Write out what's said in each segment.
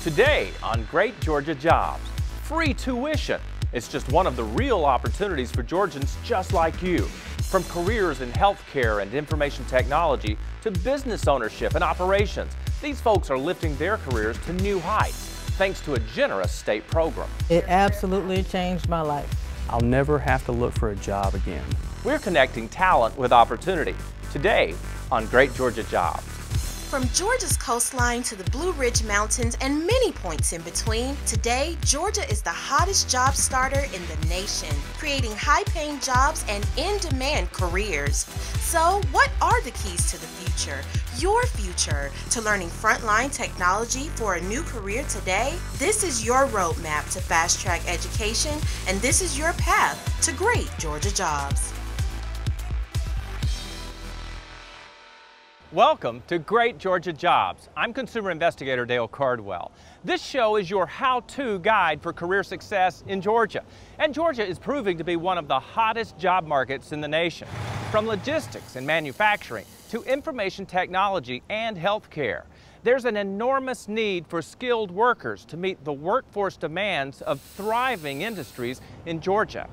Today on Great Georgia Jobs, free tuition. It's just one of the real opportunities for Georgians just like you. From careers in healthcare and information technology to business ownership and operations, these folks are lifting their careers to new heights thanks to a generous state program. It absolutely changed my life. I'll never have to look for a job again. We're connecting talent with opportunity today on Great Georgia Jobs. From Georgia's coastline to the Blue Ridge Mountains and many points in between, today Georgia is the hottest job starter in the nation, creating high-paying jobs and in-demand careers. So, what are the keys to the future? Your future to learning frontline technology for a new career today? This is your roadmap to fast-track education, and this is your path to great Georgia jobs. Welcome to Great Georgia Jobs. I'm consumer investigator Dale Cardwell. This show is your how-to guide for career success in Georgia. And Georgia is proving to be one of the hottest job markets in the nation. From logistics and manufacturing to information technology and healthcare, there's an enormous need for skilled workers to meet the workforce demands of thriving industries in Georgia.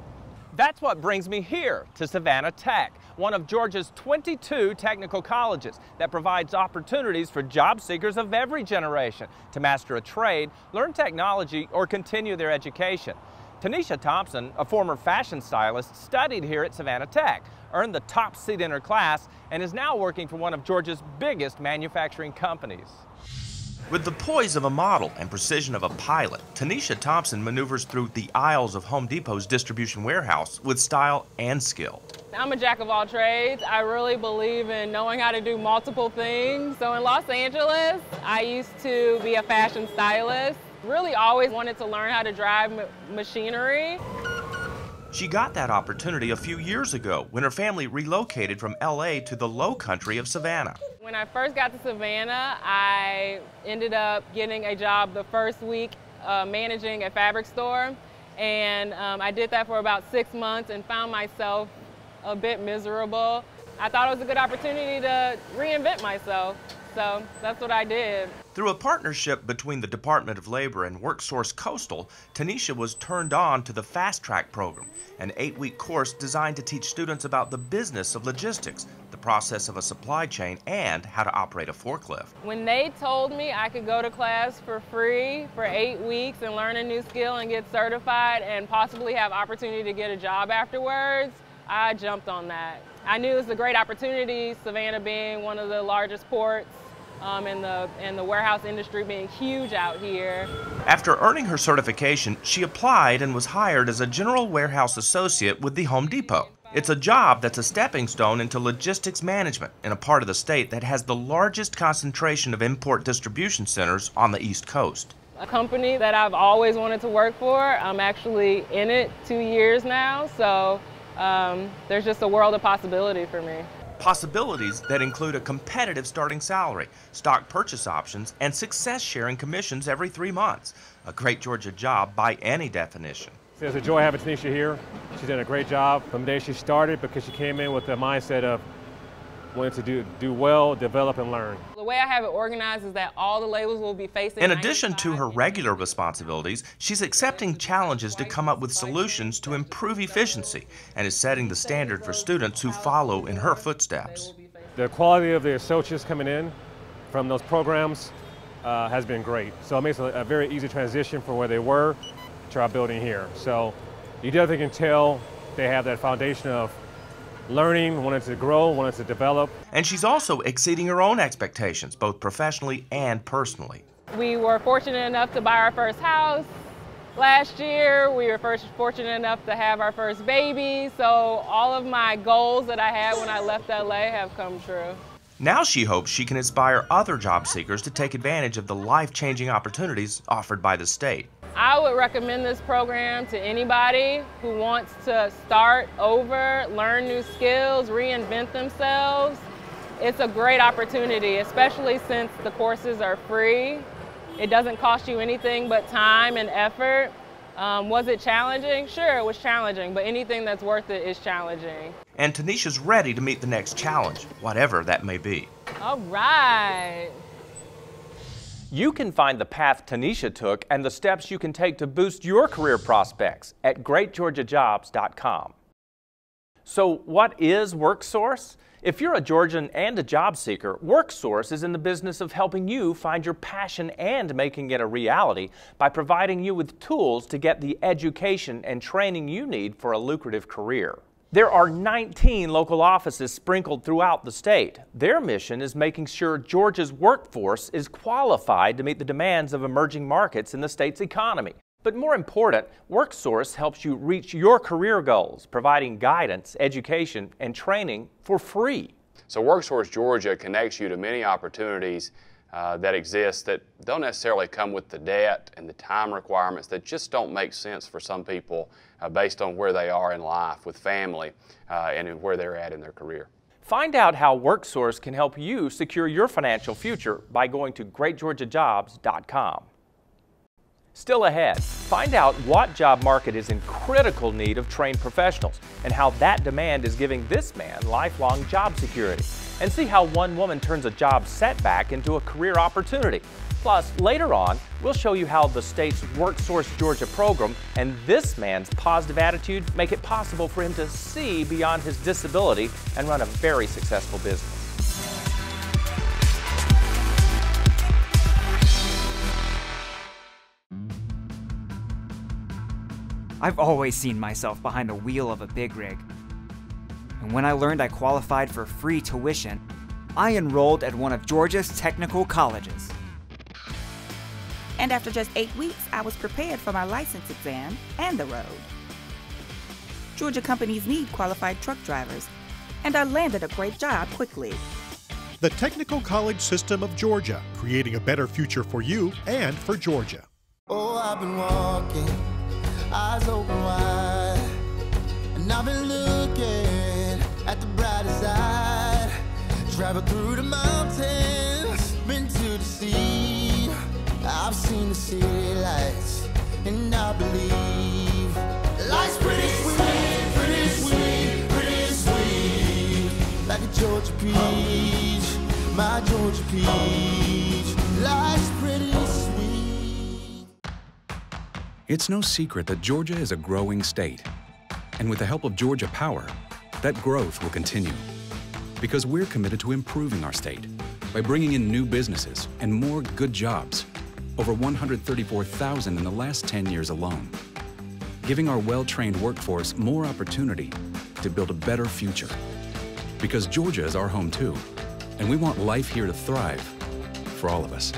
That's what brings me here to Savannah Tech, one of Georgia's 22 technical colleges that provides opportunities for job seekers of every generation to master a trade, learn technology, or continue their education. Tanisha Thompson, a former fashion stylist, studied here at Savannah Tech, earned the top seat in her class, and is now working for one of Georgia's biggest manufacturing companies. With the poise of a model and precision of a pilot, Tanisha Thompson maneuvers through the aisles of Home Depot's distribution warehouse with style and skill. I'm a jack of all trades. I really believe in knowing how to do multiple things. So in Los Angeles, I used to be a fashion stylist. Really always wanted to learn how to drive machinery. She got that opportunity a few years ago when her family relocated from LA to the low country of Savannah. When I first got to Savannah, I ended up getting a job the first week managing a fabric store. And I did that for about 6 months and found myself a bit miserable. I thought it was a good opportunity to reinvent myself. So that's what I did. Through a partnership between the Department of Labor and WorkSource Coastal, Tanisha was turned on to the Fast Track program, an 8-week course designed to teach students about the business of logistics, the process of a supply chain, and how to operate a forklift. When they told me I could go to class for free for 8 weeks and learn a new skill and get certified and possibly have opportunity to get a job afterwards, I jumped on that. I knew it was a great opportunity, Savannah being one of the largest ports, and the warehouse industry being huge out here. After earning her certification, she applied and was hired as a general warehouse associate with the Home Depot. It's a job that's a stepping stone into logistics management in a part of the state that has the largest concentration of import distribution centers on the East Coast. A company that I've always wanted to work for. I'm actually in it 2 years now, so there's just a world of possibility for me. Possibilities that include a competitive starting salary, stock purchase options, and success-sharing commissions every 3 months. A great Georgia job by any definition. It's a joy having Tanisha here. She's done a great job from the day she started because she came in with the mindset of wanting to do well, develop, and learn. The way I have it organized is that all the labels will be facing. In addition to her regular responsibilities, she's accepting challenges to come up with solutions to improve efficiency and is setting the standard for students who follow in her footsteps. The quality of the associates coming in from those programs has been great. So it makes a very easy transition from where they were to our building here. So you definitely can tell they have that foundation of learning, wanting to grow, wanting to develop. And she's also exceeding her own expectations, both professionally and personally. We were fortunate enough to buy our first house last year. We were fortunate enough to have our first baby. So all of my goals that I had when I left LA have come true. Now she hopes she can inspire other job seekers to take advantage of the life-changing opportunities offered by the state. I would recommend this program to anybody who wants to start over, learn new skills, reinvent themselves. It's a great opportunity, especially since the courses are free. It doesn't cost you anything but time and effort. Was it challenging? Sure, it was challenging, but anything that's worth it is challenging. And Tanisha's ready to meet the next challenge, whatever that may be. All right. You can find the path Tanisha took and the steps you can take to boost your career prospects at greatgeorgiajobs.com. So what is WorkSource? If you're a Georgian and a job seeker, WorkSource is in the business of helping you find your passion and making it a reality by providing you with tools to get the education and training you need for a lucrative career. There are 19 local offices sprinkled throughout the state. Their mission is making sure Georgia's workforce is qualified to meet the demands of emerging markets in the state's economy. But more important, WorkSource helps you reach your career goals, providing guidance, education, and training for free. So WorkSource Georgia connects you to many opportunities that exist that don't necessarily come with the debt and the time requirements that just don't make sense for some people based on where they are in life with family and where they're at in their career. Find out how WorkSource can help you secure your financial future by going to greatgeorgiajobs.com. Still ahead, find out what job market is in critical need of trained professionals and how that demand is giving this man lifelong job security. And see how one woman turns a job setback into a career opportunity. Plus, later on, we'll show you how the state's WorkSource Georgia program and this man's positive attitude make it possible for him to see beyond his disability and run a very successful business. I've always seen myself behind the wheel of a big rig. And when I learned I qualified for free tuition, I enrolled at one of Georgia's technical colleges. And after just 8 weeks, I was prepared for my license exam and the road. Georgia companies need qualified truck drivers, and I landed a great job quickly. The Technical College System of Georgia, creating a better future for you and for Georgia. Oh, I've been walking, eyes open wide, and I've been looking at the brighter side. Traveled through the mountains, been to the sea. I've seen the city lights, and I believe life's pretty sweet, pretty sweet, pretty sweet. Like a Georgia peach, my Georgia peach. Life's pretty sweet. It's no secret that Georgia is a growing state. And with the help of Georgia Power, that growth will continue. Because we're committed to improving our state by bringing in new businesses and more good jobs. Over 134,000 in the last 10 years alone. Giving our well-trained workforce more opportunity to build a better future. Because Georgia is our home too, and we want life here to thrive for all of us.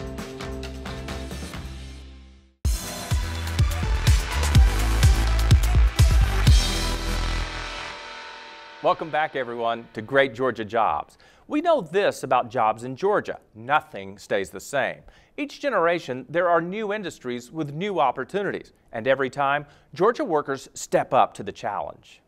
Welcome back, everyone, to Great Georgia Jobs. We know this about jobs in Georgia: nothing stays the same. Each generation, there are new industries with new opportunities, and every time, Georgia workers step up to the challenge.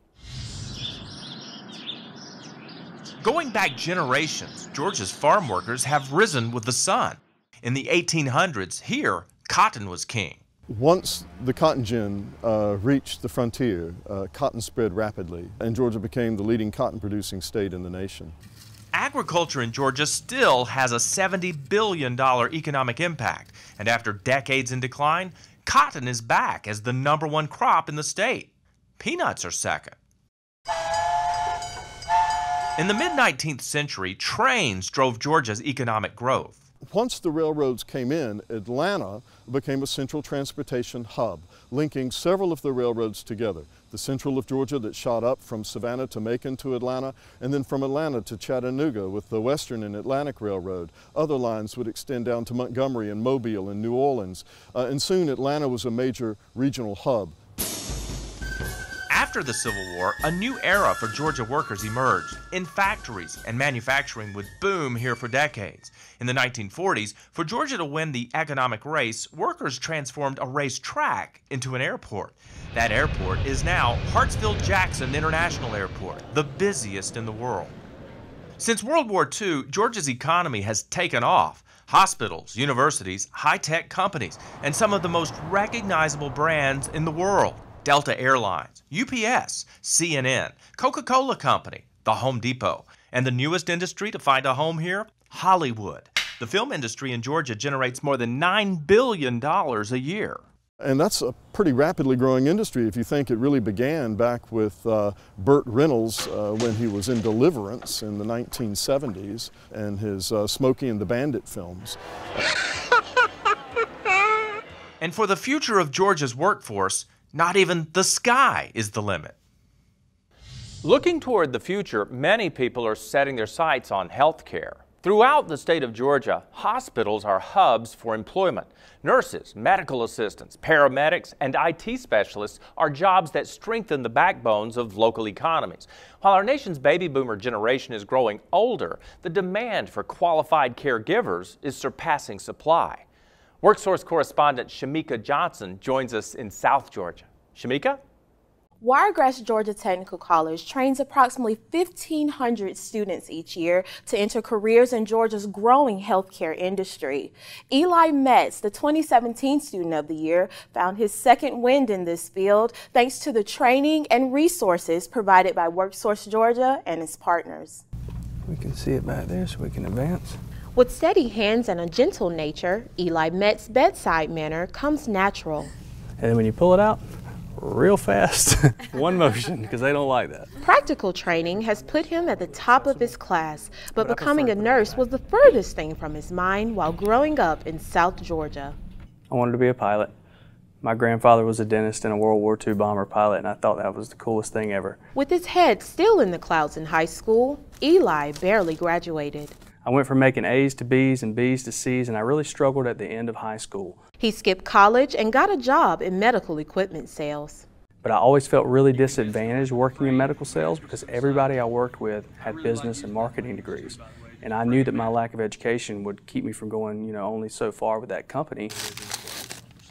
Going back generations, Georgia's farm workers have risen with the sun. In the 1800s, here, cotton was king. Once the cotton gin reached the frontier, cotton spread rapidly, and Georgia became the leading cotton-producing state in the nation. Agriculture in Georgia still has a $70 billion economic impact, and after decades in decline, cotton is back as the #1 crop in the state. Peanuts are second. In the mid-19th century, trains drove Georgia's economic growth. Once the railroads came in, Atlanta became a central transportation hub, linking several of the railroads together. The Central of Georgia that shot up from Savannah to Macon to Atlanta, and then from Atlanta to Chattanooga with the Western and Atlantic Railroad. Other lines would extend down to Montgomery and Mobile and New Orleans, and soon Atlanta was a major regional hub. After the Civil War, a new era for Georgia workers emerged. In factories and manufacturing would boom here for decades. In the 1940s, for Georgia to win the economic race, workers transformed a racetrack into an airport. That airport is now Hartsfield-Jackson International Airport, the busiest in the world. Since World War II, Georgia's economy has taken off. Hospitals, universities, high-tech companies, and some of the most recognizable brands in the world. Delta Airlines, UPS, CNN, Coca-Cola Company, the Home Depot, and the newest industry to find a home here, Hollywood. The film industry in Georgia generates more than $9 billion a year. And that's a pretty rapidly growing industry if you think it really began back with Burt Reynolds when he was in Deliverance in the 1970s and his Smokey and the Bandit films. And for the future of Georgia's workforce, not even the sky is the limit. Looking toward the future, many people are setting their sights on health care. Throughout the state of Georgia, hospitals are hubs for employment. Nurses, medical assistants, paramedics, and IT specialists are jobs that strengthen the backbones of local economies. While our nation's baby boomer generation is growing older, the demand for qualified caregivers is surpassing supply. WorkSource correspondent Shamika Johnson joins us in South Georgia. Shamika? Wiregrass Georgia Technical College trains approximately 1,500 students each year to enter careers in Georgia's growing healthcare industry. Eli Metz, the 2017 Student of the Year, found his second wind in this field thanks to the training and resources provided by WorkSource Georgia and its partners. We can see it back there so we can advance. With steady hands and a gentle nature, Eli Metz's bedside manner comes natural. And then when you pull it out, real fast, one motion, because they don't like that. Practical training has put him at the top of his class, but becoming a nurse was the furthest thing from his mind while growing up in South Georgia. I wanted to be a pilot. My grandfather was a dentist and a World War II bomber pilot, and I thought that was the coolest thing ever. With his head still in the clouds in high school, Eli barely graduated. I went from making A's to B's and B's to C's, and I really struggled at the end of high school. He skipped college and got a job in medical equipment sales. But I always felt really disadvantaged working in medical sales because everybody I worked with had business and marketing degrees. And I knew that my lack of education would keep me from going, only so far with that company.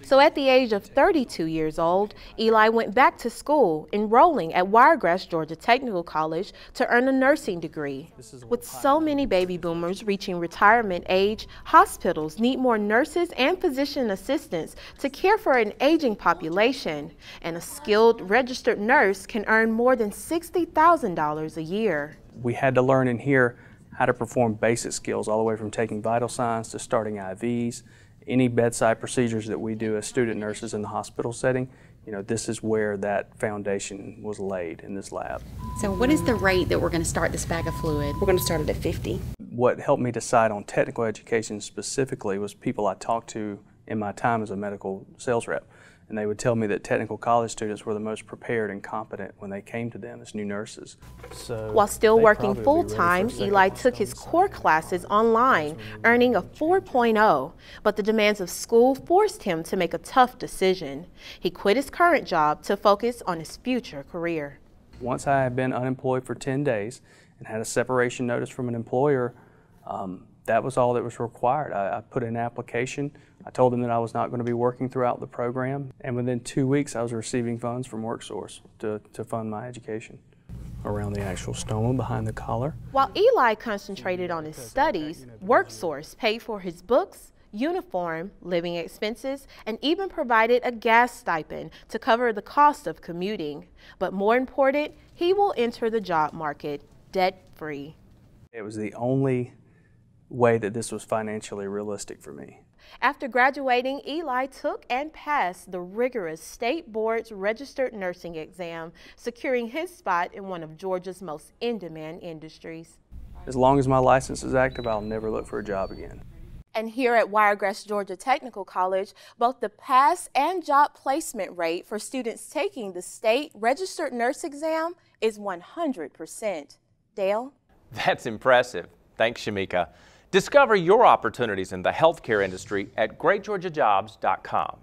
So at the age of 32 years old, Eli went back to school, enrolling at Wiregrass Georgia Technical College to earn a nursing degree. With so many baby boomers reaching retirement age, hospitals need more nurses and physician assistants to care for an aging population, and a skilled registered nurse can earn more than $60,000 a year. We had to learn in here how to perform basic skills all the way from taking vital signs to starting IVs. Any bedside procedures that we do as student nurses in the hospital setting, this is where that foundation was laid in this lab. So what is the rate that we're going to start this bag of fluid? We're going to start it at 50. What helped me decide on technical education specifically was people I talked to in my time as a medical sales rep. And they would tell me that technical college students were the most prepared and competent when they came to them as new nurses. While still working full-time, Eli took his core classes online, earning a 4.0. But the demands of school forced him to make a tough decision. He quit his current job to focus on his future career. Once I had been unemployed for 10 days and had a separation notice from an employer, that was all that was required. I put in an application. I told them that I was not going to be working throughout the program, and within 2 weeks I was receiving funds from WorkSource to fund my education. Around the actual stoma behind the collar. While Eli concentrated on his studies, WorkSource paid for his books, uniform, living expenses, and even provided a gas stipend to cover the cost of commuting. But more important, he will enter the job market debt-free. It was the only way that this was financially realistic for me. After graduating, Eli took and passed the rigorous State Board's registered nursing exam, securing his spot in one of Georgia's most in-demand industries. As long as my license is active, I'll never look for a job again. And here at Wiregrass Georgia Technical College, both the pass and job placement rate for students taking the state registered nurse exam is 100%. Dale? That's impressive. Thanks, Shamika. Discover your opportunities in the healthcare industry at greatgeorgiajobs.com.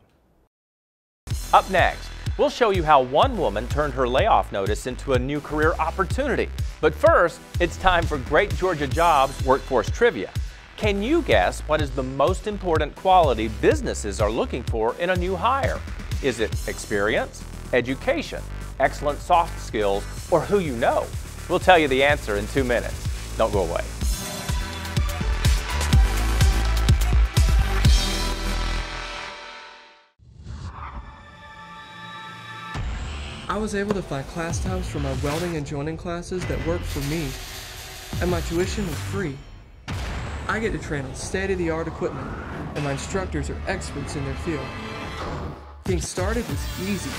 Up next, we'll show you how one woman turned her layoff notice into a new career opportunity. But first, it's time for Great Georgia Jobs Workforce Trivia. Can you guess what is the most important quality businesses are looking for in a new hire? Is it experience, education, excellent soft skills, or who you know? We'll tell you the answer in 2 minutes. Don't go away. I was able to find class times for my welding and joining classes that worked for me, and my tuition was free. I get to train on state-of-the-art equipment, and my instructors are experts in their field. Getting started was easy,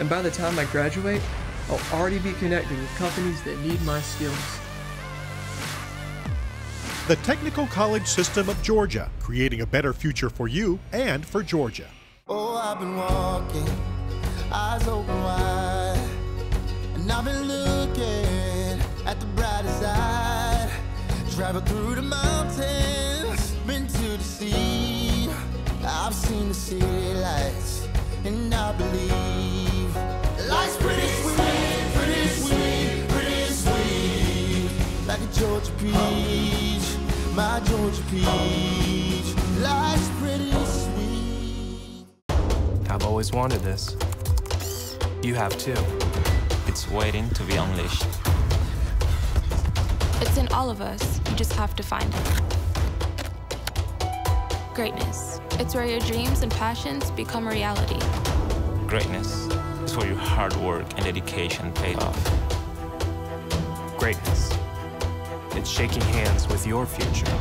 and by the time I graduate, I'll already be connecting with companies that need my skills. The Technical College System of Georgia, creating a better future for you and for Georgia. Oh, I've been walking, eyes open wide, and I've been looking at the brighter side. Traveled through the mountains, been to the sea. I've seen the city lights, and I believe life's pretty sweet, pretty sweet, pretty sweet. Like a Georgia peach, my Georgia peach. Life's pretty sweet. I've always wanted this. You have too. It's waiting to be unleashed. It's in all of us. You just have to find it. Greatness. It's where your dreams and passions become a reality. Greatness is where your hard work and dedication paid off. Greatness. It's shaking hands with your future.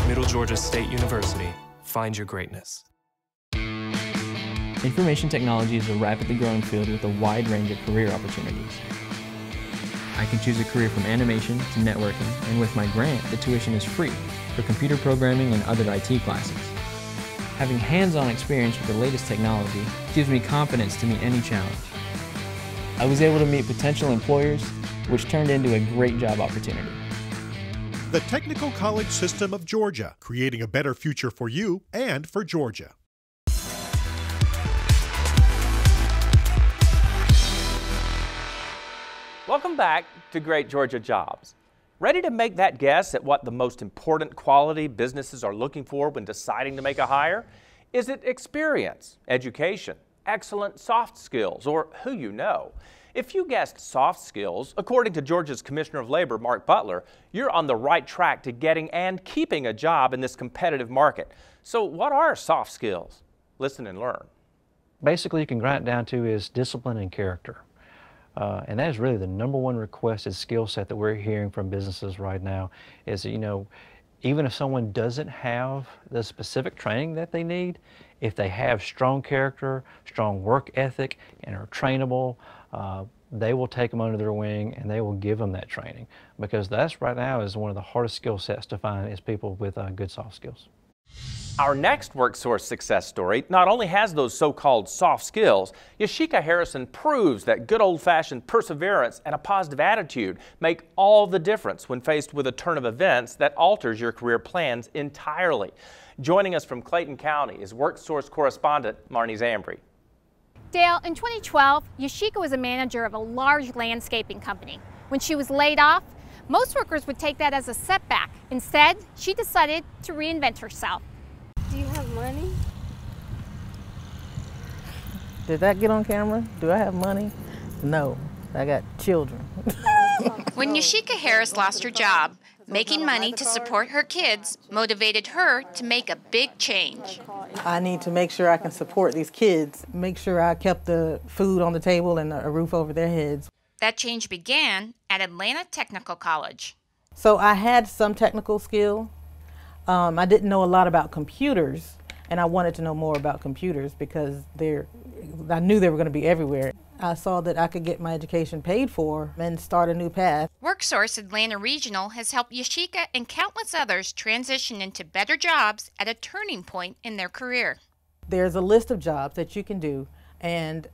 Middle Georgia State University. Find your greatness. Information technology is a rapidly growing field with a wide range of career opportunities. I can choose a career from animation to networking, and with my grant, the tuition is free for computer programming and other IT classes. Having hands-on experience with the latest technology gives me confidence to meet any challenge. I was able to meet potential employers, which turned into a great job opportunity. The Technical College System of Georgia, creating a better future for you and for Georgia. Welcome back to Great Georgia Jobs. Ready to make that guess at what the most important quality businesses are looking for when deciding to make a hire? Is it experience, education, excellent soft skills, or who you know? If you guessed soft skills, according to Georgia's Commissioner of Labor, Mark Butler, you're on the right track to getting and keeping a job in this competitive market. So what are soft skills? Listen and learn. Basically, you can grind it down to is discipline and character. And that is really the #1 requested skill set that we're hearing from businesses right now is, you know, even if someone doesn't have the specific training that they need, if they have strong character, strong work ethic, and are trainable, they will take them under their wing and they will give them that training, because that's right now is one of the hardest skill sets to find is people with good soft skills. Our next WorkSource success story not only has those so-called soft skills, Yashika Harrison proves that good old-fashioned perseverance and a positive attitude make all the difference when faced with a turn of events that alters your career plans entirely. Joining us from Clayton County is WorkSource correspondent Marnie Zambry. Dale, in 2012, Yashika was a manager of a large landscaping company. When she was laid off, most workers would take that as a setback. Instead, she decided to reinvent herself. Do you have money? Did that get on camera? Do I have money? No, I got children. When Yashika Harris lost her job, making money to support her kids motivated her to make a big change. I need to make sure I can support these kids, make sure I kept the food on the table and a roof over their heads. That change began at Atlanta Technical College. So I had some technical skill. I didn't know a lot about computers, and I wanted to know more about computers because I knew they were going to be everywhere. I saw that I could get my education paid for and start a new path. WorkSource Atlanta Regional has helped Yashika and countless others transition into better jobs at a turning point in their career. There's a list of jobs that you can do, and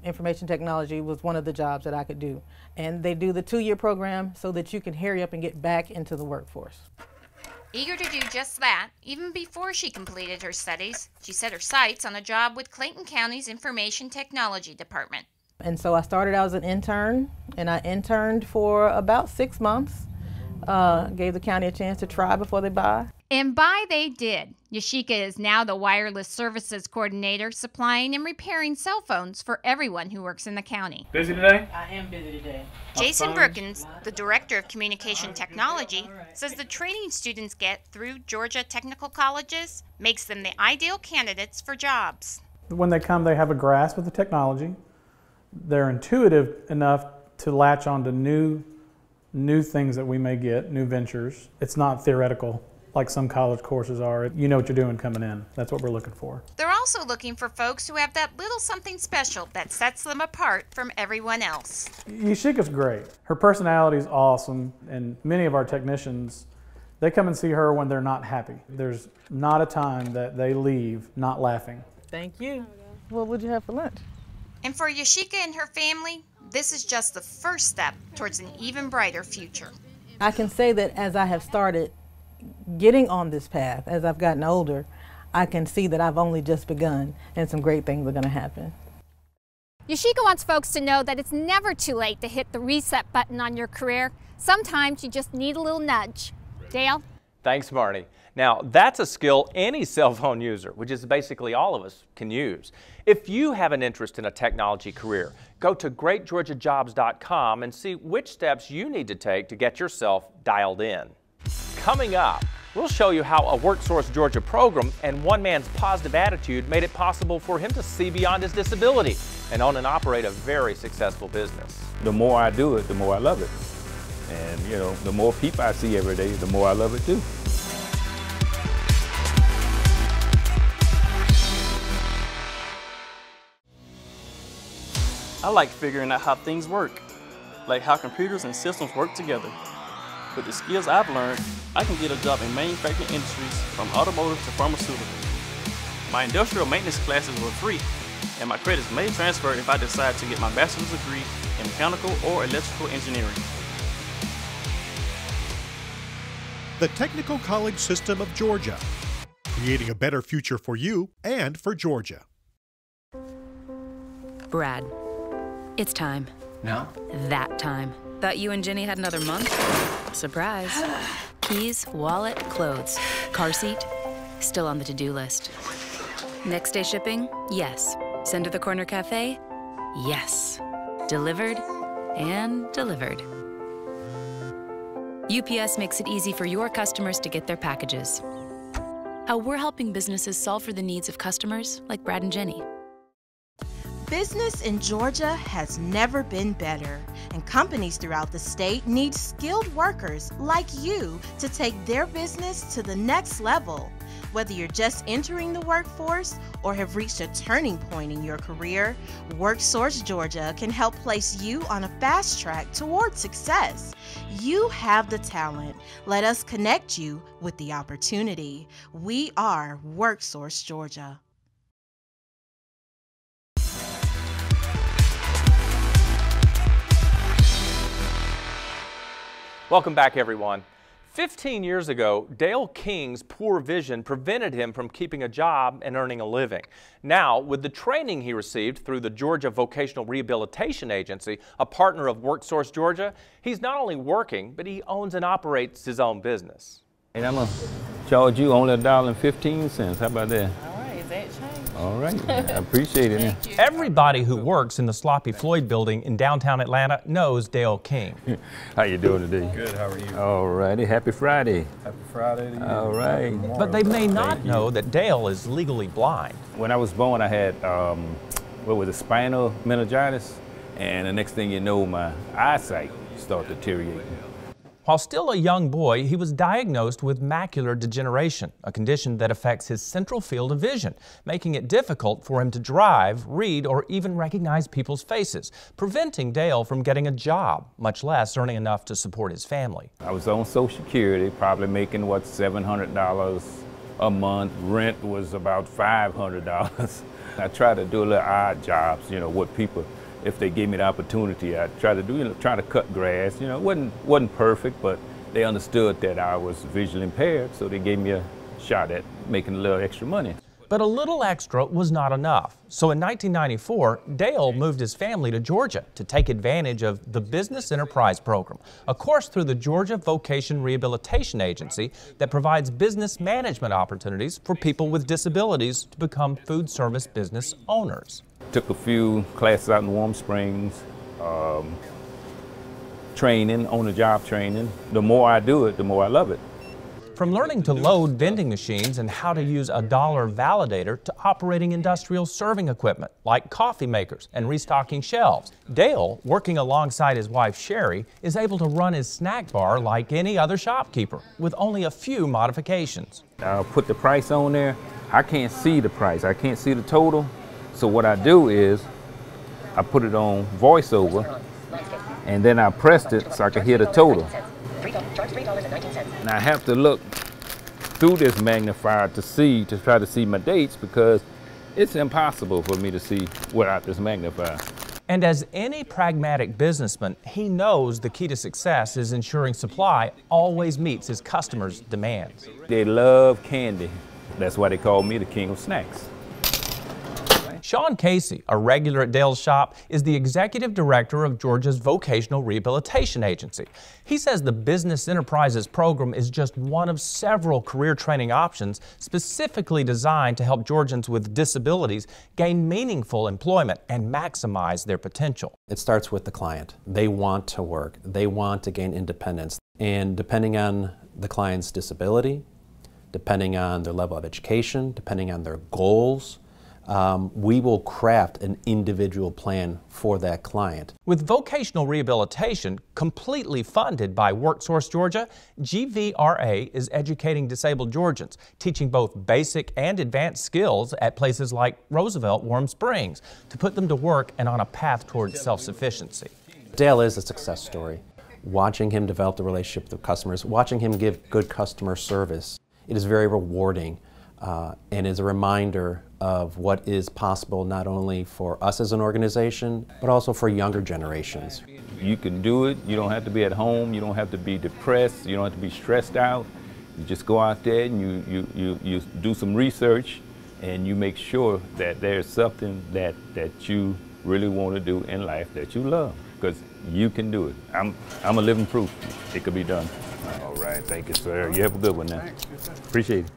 information technology was one of the jobs that I could do. And they do the 2-year program so that you can hurry up and get back into the workforce. Eager to do just that, even before she completed her studies, she set her sights on a job with Clayton County's Information Technology Department. And so I started out as an intern, and I interned for about 6 months. Gave the county a chance to try before they buy. And buy they did. Yashika is now the wireless services coordinator, supplying and repairing cell phones for everyone who works in the county. Busy today? I am busy today. Jason Brookins, the Director of Communication Technology, says the training students get through Georgia technical colleges makes them the ideal candidates for jobs. When they come, they have a grasp of the technology. They're intuitive enough to latch onto new new things that we may get, new ventures. It's not theoretical like some college courses are. You know what you're doing coming in. That's what we're looking for. They're also looking for folks who have that little something special that sets them apart from everyone else. Yashika's great. Her personality is awesome, and many of our technicians, they come and see her when they're not happy. There's not a time that they leave not laughing. Thank you. What would you have for lunch? And for Yashika and her family, this is just the first step towards an even brighter future. I can say that as I have started getting on this path, as I've gotten older, I can see that I've only just begun and some great things are going to happen. Yashika wants folks to know that it's never too late to hit the reset button on your career. Sometimes you just need a little nudge. Dale? Thanks, Marnie. Now, that's a skill any cell phone user, which is basically all of us, can use. If you have an interest in a technology career, go to greatgeorgiajobs.com and see which steps you need to take to get yourself dialed in. Coming up, we'll show you how a WorkSource Georgia program and one man's positive attitude made it possible for him to see beyond his disability and own and operate a very successful business. The more I do it, the more I love it. And, you know, the more people I see every day, the more I love it too. I like figuring out how things work, like how computers and systems work together. With the skills I've learned, I can get a job in manufacturing industries from automotive to pharmaceutical. My industrial maintenance classes were free, and my credits may transfer if I decide to get my bachelor's degree in mechanical or electrical engineering. The Technical College System of Georgia, creating a better future for you and for Georgia. Brad, it's time. Now? That time. Thought you and Jenny had another month? Surprise. Keys, wallet, clothes. Car seat? Still on the to-do list. Next day shipping? Yes. Send to the corner cafe? Yes. Delivered and delivered. UPS makes it easy for your customers to get their packages. How we're helping businesses solve for the needs of customers like Brad and Jenny. Business in Georgia has never been better, and companies throughout the state need skilled workers like you to take their business to the next level. Whether you're just entering the workforce or have reached a turning point in your career, WorkSource Georgia can help place you on a fast track toward success. You have the talent. Let us connect you with the opportunity. We are WorkSource Georgia. Welcome back, everyone. 15 years ago, Dale King's poor vision prevented him from keeping a job and earning a living. Now, with the training he received through the Georgia Vocational Rehabilitation Agency, a partner of WorkSource Georgia, he's not only working, but he owns and operates his own business. And I'm going to charge you only $1.15. How about that? All right, is that change? All right, I appreciate it. Everybody who works in the Sloppy Floyd building in downtown Atlanta knows Dale King. How you doing today? Good, how are you? All righty, happy Friday. Happy Friday to you. All right. But they may not know that Dale is legally blind. When I was born, I had, spinal meningitis, and the next thing you know, my eyesight started deteriorating. While still a young boy, he was diagnosed with macular degeneration, a condition that affects his central field of vision, making it difficult for him to drive, read, or even recognize people's faces, preventing Dale from getting a job, much less earning enough to support his family. I was on Social Security, probably making, $700 a month. Rent was about $500. I tried to do a little odd jobs, what people, if they gave me the opportunity, I'd try to do, try to cut grass. It wasn't perfect, but they understood that I was visually impaired, so they gave me a shot at making a little extra money. But a little extra was not enough. So in 1994, Dale moved his family to Georgia to take advantage of the Business Enterprise Program, a course through the Georgia Vocational Rehabilitation Agency that provides business management opportunities for people with disabilities to become food service business owners. Took a few classes out in Warm Springs, training, on-the-job training. The more I do it, the more I love it. From learning to load vending machines and how to use a dollar validator to operating industrial serving equipment like coffee makers and restocking shelves, Dale, working alongside his wife Sherry, is able to run his snack bar like any other shopkeeper with only a few modifications. I'll put the price on there. I can't see the price. I can't see the total. So what I do is I put it on voiceover and then I pressed it so I can hear the total. And I have to look through this magnifier to try to see my dates because it's impossible for me to see without this magnifier. And as any pragmatic businessman, he knows the key to success is ensuring supply always meets his customers' demands. They love candy. That's why they call me the king of snacks. Sean Casey, a regular at Dale's shop, is the executive director of Georgia's Vocational Rehabilitation Agency. He says the Business Enterprises program is just one of several career training options specifically designed to help Georgians with disabilities gain meaningful employment and maximize their potential. It starts with the client. They want to work. They want to gain independence. And depending on the client's disability, depending on their level of education, depending on their goals, we will craft an individual plan for that client. With vocational rehabilitation completely funded by WorkSource Georgia, GVRA is educating disabled Georgians, teaching both basic and advanced skills at places like Roosevelt Warm Springs to put them to work and on a path towards self-sufficiency. Dale is a success story. Watching him develop the relationship with customers, watching him give good customer service, it is very rewarding and is a reminder of what is possible not only for us as an organization, but also for younger generations. You can do it. You don't have to be at home. You don't have to be depressed. You don't have to be stressed out. You just go out there and you do some research and you make sure that there's something that you really want to do in life that you love, because you can do it. I'm a living proof. It could be done. All right. Thank you, sir. You have a good one now. Appreciate it.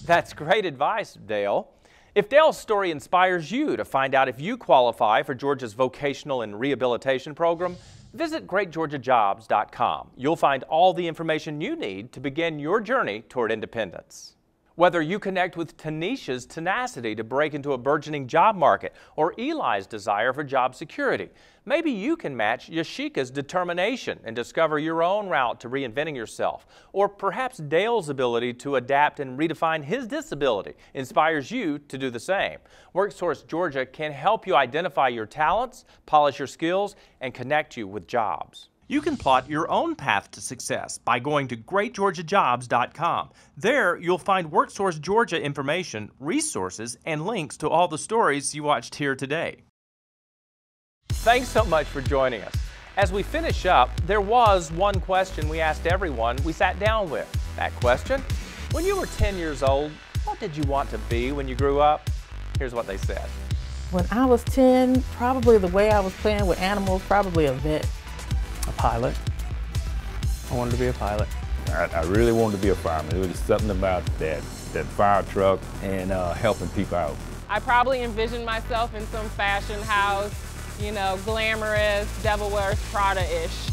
That's great advice, Dale. If Dale's story inspires you to find out if you qualify for Georgia's Vocational and Rehabilitation Program, visit greatgeorgiajobs.com. You'll find all the information you need to begin your journey toward independence. Whether you connect with Tanisha's tenacity to break into a burgeoning job market or Eli's desire for job security, maybe you can match Yashika's determination and discover your own route to reinventing yourself. Or perhaps Dale's ability to adapt and redefine his disability inspires you to do the same. WorkSource Georgia can help you identify your talents, polish your skills, and connect you with jobs. You can plot your own path to success by going to greatgeorgiajobs.com. There, you'll find WorkSource Georgia information, resources, and links to all the stories you watched here today. Thanks so much for joining us. As we finish up, there was one question we asked everyone we sat down with. That question: when you were 10 years old, what did you want to be when you grew up? Here's what they said. When I was 10, probably the way I was playing with animals, probably a vet. A pilot. I wanted to be a pilot. I really wanted to be a fireman. There was something about that fire truck and helping people out. I probably envisioned myself in some fashion house, you know, glamorous, Devil Wears Prada-ish.